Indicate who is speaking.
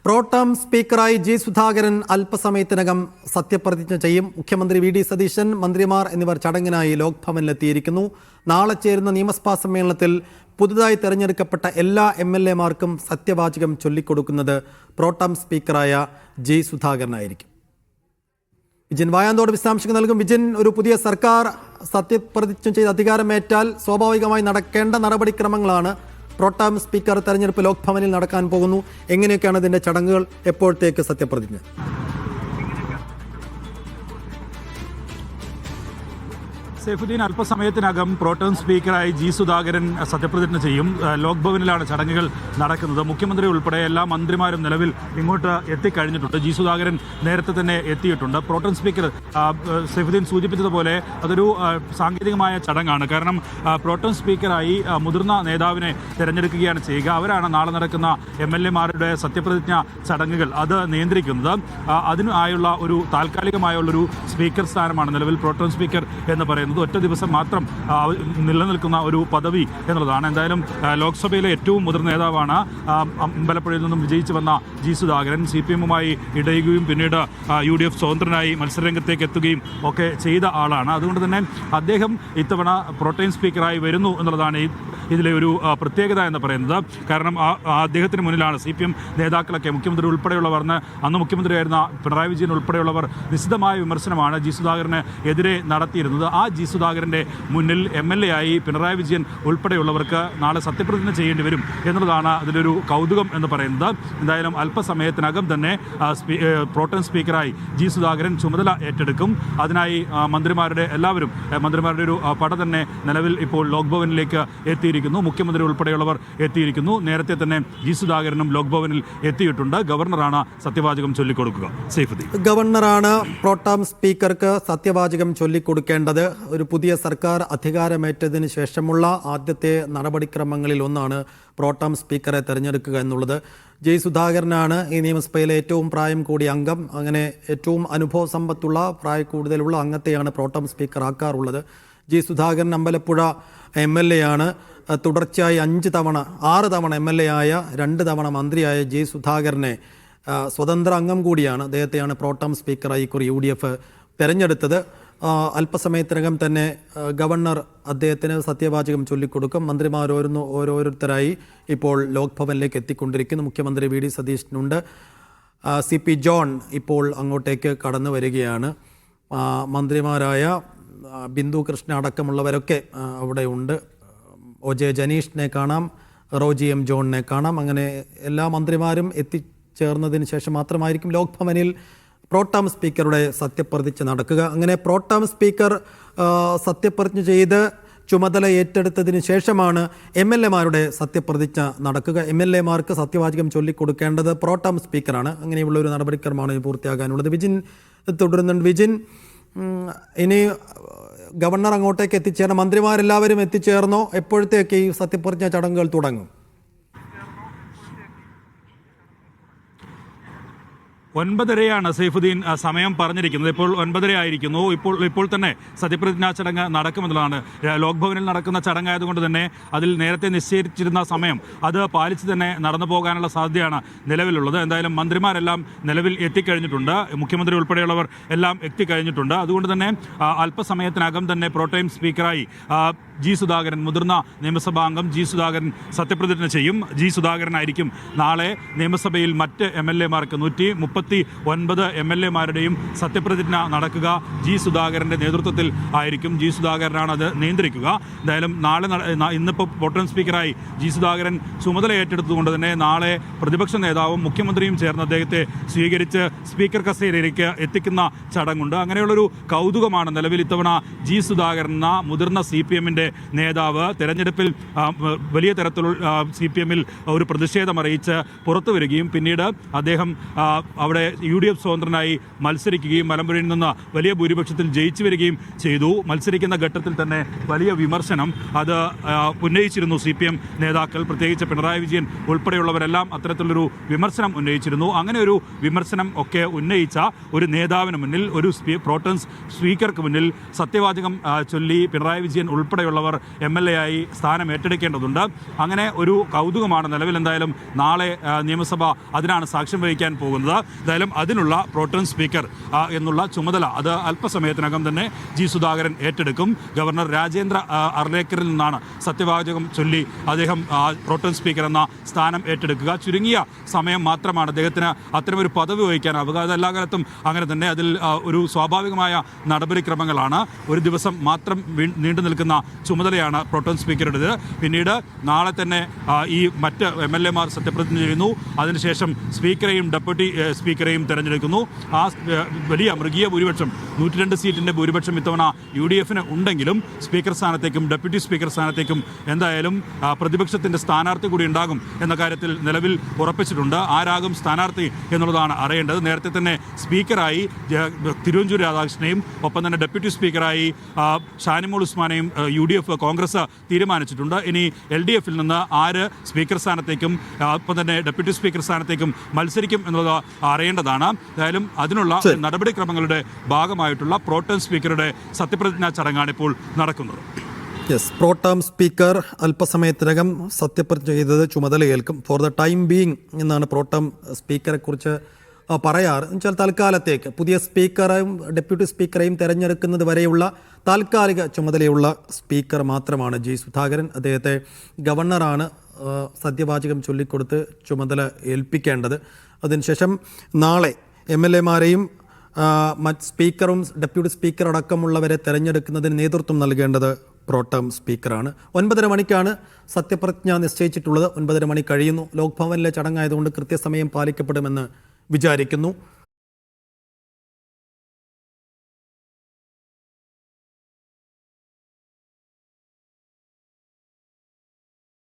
Speaker 1: Pro tem സ്പീക്കറായി G Sudhakaran അല്പസമയത്തിനകം സത്യപ്രതിജ്ഞ ചെയ്യും. മുഖ്യമന്ത്രി വി ഡി സതീശൻ, മന്ത്രിമാർ എന്നിവർ ചടങ്ങിനായി ലോക് ഭവനിലെത്തിയിരിക്കുന്നു. നാളെ ചേരുന്ന നിയമസഭാ സമ്മേളനത്തിൽ പുതുതായി തെരഞ്ഞെടുക്കപ്പെട്ട എല്ലാ MLA-മാർക്കും സത്യവാചകം ചൊല്ലിക്കൊടുക്കുന്നത് പ്രോട്ടം സ്പീക്കറായ ജി സുധാകരനായിരിക്കും. വിജിൻ വായാന്തോട് വിശദാംശങ്ങൾ നൽകും. വിജിൻ, ഒരു പുതിയ സർക്കാർ സത്യപ്രതിജ്ഞ ചെയ്ത് അധികാരമേറ്റാൽ സ്വാഭാവികമായി നടക്കേണ്ട നടപടിക്രമങ്ങളാണ്. പ്രോട്ടം സ്പീക്കർ തെരഞ്ഞെടുപ്പ് ലോക് ഭവനിൽ നടക്കാൻ പോകുന്നു. എങ്ങനെയൊക്കെയാണ് ഇതിന്റെ ചടങ്ങുകൾ? എപ്പോഴത്തേക്ക് സത്യപ്രതിജ്ഞ?
Speaker 2: സൈഫുദ്ദീൻ, അല്പസമയത്തിനകം പ്രോട്ടം സ്പീക്കറായി ജി സുധാകരൻ സത്യപ്രതിജ്ഞ ചെയ്യും. ലോക് ഭവനിലാണ് ചടങ്ങുകൾ നടക്കുന്നത്. മുഖ്യമന്ത്രി ഉൾപ്പെടെ എല്ലാ മന്ത്രിമാരും നിലവിൽ ഇങ്ങോട്ട് എത്തിക്കഴിഞ്ഞിട്ടുണ്ട്. ജി സുധാകരൻ നേരത്തെ തന്നെ എത്തിയിട്ടുണ്ട്. പ്രോട്ടം സ്പീക്കർ സൈഫുദ്ദീൻ സൂചിപ്പിച്ചതുപോലെ അതൊരു സാങ്കേതികമായ ചടങ്ങാണ്. കാരണം പ്രോട്ടം സ്പീക്കറായി മുതിർന്ന നേതാവിനെ തിരഞ്ഞെടുക്കുകയാണ് ചെയ്യുക. അവരാണ് നാളെ നടക്കുന്ന MLA-മാരുടെ സത്യപ്രതിജ്ഞ ചടങ്ങുകൾ അത് നിയന്ത്രിക്കുന്നത്. അതിനായുള്ള ഒരു താൽക്കാലികമായുള്ളൊരു സ്പീക്കർ സ്ഥാനമാണ് നിലവിൽ പ്രോട്ടം സ്പീക്കർ എന്ന് പറയുന്നത്. ഒറ്റ ദിവസം മാത്രം നിലനിൽക്കുന്ന ഒരു പദവി എന്നുള്ളതാണ്. എന്തായാലും ലോക്സഭയിലെ ഏറ്റവും മുതിർന്ന നേതാവാണ് അമ്പലപ്പുഴയിൽ നിന്നും വിജയിച്ചു വന്ന ജി സുധാകരൻ. CPM-യുമായി ഇടയുകയും പിന്നീട് UDF സ്വതന്ത്രനായി മത്സരരംഗത്തേക്ക് എത്തുകയും ഒക്കെ ചെയ്ത ആളാണ്. അതുകൊണ്ട് തന്നെ അദ്ദേഹം ഇത്തവണ പ്രോട്ടം സ്പീക്കറായി വരുന്നു എന്നുള്ളതാണ് ഇതിലെ ഒരു പ്രത്യേകത എന്ന് പറയുന്നത്. കാരണം അദ്ദേഹത്തിന് മുന്നിലാണ് CPM നേതാക്കളൊക്കെ, മുഖ്യമന്ത്രി ഉൾപ്പെടെയുള്ളവർ, അന്ന് മുഖ്യമന്ത്രിയായിരുന്ന പിണറായി വിജയൻ ഉൾപ്പെടെയുള്ളവർ നിശിതമായ വിമർശനമാണ് ജി സുധാകരന് എതിരെ നടത്തിയിരുന്നത്. ആ ജി സുധാകരന്റെ മുന്നിൽ MLA ആയി പിണറായി വിജയൻ ഉൾപ്പെടെയുള്ളവർക്ക് നാളെ സത്യപ്രതിജ്ഞ ചെയ്യേണ്ടി വരും എന്നുള്ളതാണ് അതിലൊരു കൗതുകം എന്ന് പറയുന്നത്. എന്തായാലും അല്പസമയത്തിനകം തന്നെ പ്രോട്ടം സ്പീക്കറായി ജി സുധാകരൻ ചുമതല ഏറ്റെടുക്കും. അതിനായി മന്ത്രിമാരുടെ ഒരു പട തന്നെ നിലവിൽ ഇപ്പോൾ ലോക് ഭവനിലേക്ക് എത്തിയിരിക്കുന്നു. മുഖ്യമന്ത്രി ഉൾപ്പെടെയുള്ളവർ എത്തിയിരിക്കുന്നു. നേരത്തെ തന്നെ ജി സുധാകരനും ലോക് ഭവനിൽ എത്തിയിട്ടുണ്ട്. ഗവർണറാണ് സത്യവാചകം ചൊല്ലിക്കൊടുക്കുക. സൈഫുദ്ദീൻ,
Speaker 1: ഗവർണറാണ് പ്രോട്ടം സ്പീക്കർക്ക് സത്യവാചകം ചൊല്ലിക്കൊടുക്കേണ്ടത്. ഒരു പുതിയ സർക്കാർ അധികാരമേറ്റതിന് ശേഷമുള്ള ആദ്യത്തെ നടപടിക്രമങ്ങളിൽ ഒന്നാണ് പ്രോട്ടം സ്പീക്കറെ തെരഞ്ഞെടുക്കുക എന്നുള്ളത്. ജി സുധാകരനാണ് ഈ നിയമസഭയിലെ ഏറ്റവും പ്രായം കൂടിയ അംഗം. അങ്ങനെ ഏറ്റവും അനുഭവ സമ്പത്തുള്ള, കൂടുതലുള്ള അംഗത്തെയാണ് പ്രോട്ടം സ്പീക്കർ ആക്കാറുള്ളത്. ജി സുധാകരൻ അമ്പലപ്പുഴ MLA ആണ്. തുടർച്ചയായി 6 തവണ MLA ആയ, 2 തവണ മന്ത്രിയായ ജി സുധാകരനെ സ്വതന്ത്ര അംഗം കൂടിയാണ്. അദ്ദേഹത്തെയാണ് പ്രോട്ടം സ്പീക്കറായി ഇക്കുറി UDF തെരഞ്ഞെടുത്തത്. അല്പസമയത്തിനകം തന്നെ ഗവർണർ അദ്ദേഹത്തിന് സത്യവാചകം ചൊല്ലിക്കൊടുക്കും. മന്ത്രിമാർ ഓരോരുത്തരായി ഇപ്പോൾ ലോക് ഭവനിലേക്ക് എത്തിക്കൊണ്ടിരിക്കുന്നു. മുഖ്യമന്ത്രി വി ഡി സതീശനുണ്ട്. CP ജോൺ ഇപ്പോൾ അങ്ങോട്ടേക്ക് കടന്നു വരികയാണ്. മന്ത്രിമാരായ ബിന്ദു കൃഷ്ണ അടക്കമുള്ളവരൊക്കെ അവിടെ ഉണ്ട്. OJ ജനീഷിനെ കാണാം, റോജി M ജോണിനെ കാണാം. അങ്ങനെ എല്ലാ മന്ത്രിമാരും എത്തിച്ചേർന്നതിന് ശേഷം മാത്രമായിരിക്കും ലോക് ഭവനിൽ പ്രോട്ടം സ്പീക്കറുടെ സത്യപ്രതിജ്ഞ നടക്കുക. അങ്ങനെ പ്രോട്ടം സ്പീക്കർ സത്യപ്രതിജ്ഞ ചെയ്ത് ചുമതല ഏറ്റെടുത്തതിന് ശേഷമാണ് MLA-മാരുടെ സത്യപ്രതിജ്ഞ നടക്കുക. MLA-മാർക്ക് സത്യവാചകം ചൊല്ലിക്കൊടുക്കേണ്ടത് പ്രോട്ടം സ്പീക്കറാണ്. അങ്ങനെയുള്ള ഒരു നടപടിക്രമമാണ് പൂർത്തിയാകാനുള്ളത്. വിജിൻ തുടരുന്നുണ്ട്. വിജിൻ, ഇനി ഗവർണർ അങ്ങോട്ടേക്ക് എത്തിച്ചേർന്ന മന്ത്രിമാരെല്ലാവരും എത്തിച്ചേർന്നോ? എപ്പോഴത്തേക്ക് ഈ സത്യപ്രതിജ്ഞ ചടങ്ങുകൾ തുടങ്ങും?
Speaker 2: 9:30 സൈഫുദ്ദീൻ സമയം പറഞ്ഞിരിക്കുന്നത്. ഇപ്പോൾ 9:30 ആയിരിക്കുന്നു. ഇപ്പോൾ തന്നെ സത്യപ്രതിജ്ഞാ ചടങ്ങ് നടക്കുമെന്നുള്ളതാണ്. ലോക് ഭവനിൽ നടക്കുന്ന ചടങ്ങായതുകൊണ്ട് തന്നെ അതിൽ നേരത്തെ നിശ്ചയിച്ചിരുന്ന സമയം അത് പാലിച്ച് തന്നെ നടന്നു പോകാനുള്ള സാധ്യതയാണ് നിലവിലുള്ളത്. എന്തായാലും മന്ത്രിമാരെല്ലാം നിലവിൽ എത്തിക്കഴിഞ്ഞിട്ടുണ്ട്. മുഖ്യമന്ത്രി ഉൾപ്പെടെയുള്ളവർ എല്ലാം എത്തിക്കഴിഞ്ഞിട്ടുണ്ട്. അതുകൊണ്ട് തന്നെ അല്പസമയത്തിനകം തന്നെ പ്രോട്ടം സ്പീക്കറായി ജി സുധാകരൻ, മുതിർന്ന നിയമസഭാ അംഗം ജി സുധാകരൻ സത്യപ്രതിജ്ഞ ചെയ്യും. ജി സുധാകരനായിരിക്കും നാളെ നിയമസഭയിൽ മറ്റ് MLA-മാർക്ക് 139 MLA-മാരുടെയും സത്യപ്രതിജ്ഞ നടക്കുക. ജി സുധാകരൻ്റെ നേതൃത്വത്തിൽ ആയിരിക്കും. ജി സുധാകരനാണ് അത് നിയന്ത്രിക്കുക. എന്തായാലും ഇന്നിപ്പോൾ പ്രോട്ടം സ്പീക്കറായി ജി സുധാകരൻ ചുമതല ഏറ്റെടുത്തുകൊണ്ട് തന്നെ നാളെ പ്രതിപക്ഷ നേതാവും മുഖ്യമന്ത്രിയും ചേർന്ന് അദ്ദേഹത്തെ സ്വീകരിച്ച് സ്പീക്കർ കസേരയിലേക്ക് എത്തിക്കുന്ന ചടങ്ങുണ്ട്. അങ്ങനെയുള്ളൊരു കൗതുകമാണ് നിലവിൽ ഇത്തവണ ജി സുധാകരൻ എന്ന മുതിർന്ന CPM-ൻ്റെ നേതാവ് തെരഞ്ഞെടുപ്പിൽ വലിയ തരത്തിലുള്ള CPM-ൽ ഒരു പ്രതിഷേധം അറിയിച്ച് പുറത്തു വരികയും പിന്നീട് അദ്ദേഹം അവിടെ UDF സ്വതന്ത്രനായി മത്സരിക്കുകയും മലമ്പുഴയിൽ നിന്ന് വലിയ ഭൂരിപക്ഷത്തിൽ ജയിച്ചു വരികയും ചെയ്തു. മത്സരിക്കുന്ന ഘട്ടത്തിൽ തന്നെ വലിയ വിമർശനം അത് ഉന്നയിച്ചിരുന്നു CPM നേതാക്കൾ, പ്രത്യേകിച്ച് പിണറായി വിജയൻ ഉൾപ്പെടെയുള്ളവരെല്ലാം അത്തരത്തിലൊരു വിമർശനം ഉന്നയിച്ചിരുന്നു. അങ്ങനെ ഒരു വിമർശനം ഒക്കെ ഉന്നയിച്ച ഒരു നേതാവിന് മുന്നിൽ, ഒരു പ്രോട്ടം സ്പീക്കർക്ക് മുന്നിൽ സത്യവാചകം ചൊല്ലി പിണറായി വിജയൻ ഉൾപ്പെടെയുള്ളവർ MLA ആയി സ്ഥാനം ഏറ്റെടുക്കേണ്ടതുണ്ട്. അങ്ങനെ ഒരു കൗതുകമാണ് നിലവിൽ. എന്തായാലും നാളെ നിയമസഭ അതിനാണ് സാക്ഷ്യം വഹിക്കാൻ പോകുന്നത്. എന്തായാലും അതിനുള്ള പ്രോട്ടം സ്പീക്കർ എന്നുള്ള ചുമതല അത് അല്പസമയത്തിനകം തന്നെ G. സുധാകരൻ ഏറ്റെടുക്കും. ഗവർണർ രാജേന്ദ്ര അർലേക്കറിൽ നിന്നാണ് സത്യവാചകം ചൊല്ലി അദ്ദേഹം പ്രോട്ടം സ്പീക്കർ എന്ന സ്ഥാനം ഏറ്റെടുക്കുക. ചുരുങ്ങിയ സമയം മാത്രമാണ് അദ്ദേഹത്തിന് അത്തരമൊരു പദവി വഹിക്കാനാവുക. അത് എല്ലാ കാലത്തും അങ്ങനെ തന്നെ. അതിൽ ഒരു സ്വാഭാവികമായ നടപടിക്രമങ്ങളാണ്. ഒരു ദിവസം മാത്രം നീണ്ടു നിൽക്കുന്ന ചുമതലയാണ് പ്രോട്ടം സ്പീക്കറുടേത്. പിന്നീട് നാളെ തന്നെ ഈ മറ്റ് MLA മാർ സത്യപ്രതിജ്ഞ ചെയ്യുന്നു. അതിനുശേഷം സ്പീക്കറെയും ഡെപ്യൂട്ടി സ്പീക്കറെയും തിരഞ്ഞെടുക്കുന്നു. ആ വലിയ മൃഗീയ ഭൂരിപക്ഷം 102 സീറ്റിൻ്റെ ഭൂരിപക്ഷം ഇത്തവണ UDF-ന് ഉണ്ടെങ്കിലും സ്പീക്കർ സ്ഥാനത്തേക്കും ഡെപ്യൂട്ടി സ്പീക്കർ സ്ഥാനത്തേക്കും എന്തായാലും പ്രതിപക്ഷത്തിൻ്റെ സ്ഥാനാർത്ഥി കൂടി ഉണ്ടാകും എന്ന കാര്യത്തിൽ നിലവിൽ ഉറപ്പിച്ചിട്ടുണ്ട്. ആരാകും സ്ഥാനാർത്ഥി എന്നുള്ളതാണ് അറിയേണ്ടത്. നേരത്തെ തന്നെ സ്പീക്കറായി തിരുവഞ്ചൂർ രാധാകൃഷ്ണനെയും ഒപ്പം തന്നെ ഡെപ്യൂട്ടി സ്പീക്കറായി ഷാനിമോൾ ഉസ്മാനെയും UDF കോൺഗ്രസ് തീരുമാനിച്ചിട്ടുണ്ട്. ഇനി LDF-ൽ നിന്ന് ആര് സ്പീക്കർ സ്ഥാനത്തേക്കും ഒപ്പം തന്നെ ഡെപ്യൂട്ടി സ്പീക്കർ സ്ഥാനത്തേക്കും മത്സരിക്കും എന്നുള്ളത് അറിയേണ്ടതാണ്. എന്തായാലും അതിനുള്ള നടപടിക്രമങ്ങളുടെ ഭാഗമായിട്ടുള്ള പ്രോട്ടം സ്പീക്കറുടെ സത്യപ്രതിജ്ഞാ ചടങ്ങാണ് ഇപ്പോൾ നടക്കുന്നത്.
Speaker 1: പ്രോട്ടം സ്പീക്കർ അല്പസമയത്തിനകം സത്യപ്രതിജ്ഞ ചെയ്തത് ചുമതലയേൽക്കും. ഫോർ ദ ടൈം ബീയിങ് എന്നാണ് പ്രോട്ടം സ്പീക്കറെ കുറിച്ച് പറയാറ്. എന്നുവെച്ചാൽ തൽക്കാലത്തേക്ക് പുതിയ സ്പീക്കറെയും ഡെപ്യൂട്ടി സ്പീക്കറെയും തിരഞ്ഞെടുക്കുന്നത് വരെയുള്ള താൽക്കാലിക ചുമതലയുള്ള സ്പീക്കർ മാത്രമാണ് G. സുധാകരൻ. അദ്ദേഹത്തെ ഗവർണറാണ് സത്യവാചകം ചൊല്ലിക്കൊടുത്ത് ചുമതല ഏൽപ്പിക്കേണ്ടത്. അതിനുശേഷം നാളെ MLA മാരെയും സ്പീക്കറും ഡെപ്യൂട്ടി സ്പീക്കർ അടക്കമുള്ളവരെ തിരഞ്ഞെടുക്കുന്നതിന് നേതൃത്വം നൽകേണ്ടത് പ്രോട്ടം സ്പീക്കറാണ്. 9:30 മണിക്കാണ് സത്യപ്രതിജ്ഞ നിശ്ചയിച്ചിട്ടുള്ളത്. 9:30 മണി കഴിയുന്നു. ലോക്ഭവനിലെ ചടങ്ങായതുകൊണ്ട് കൃത്യസമയം പാലിക്കപ്പെടുമെന്ന് വിചാരിക്കുന്നു.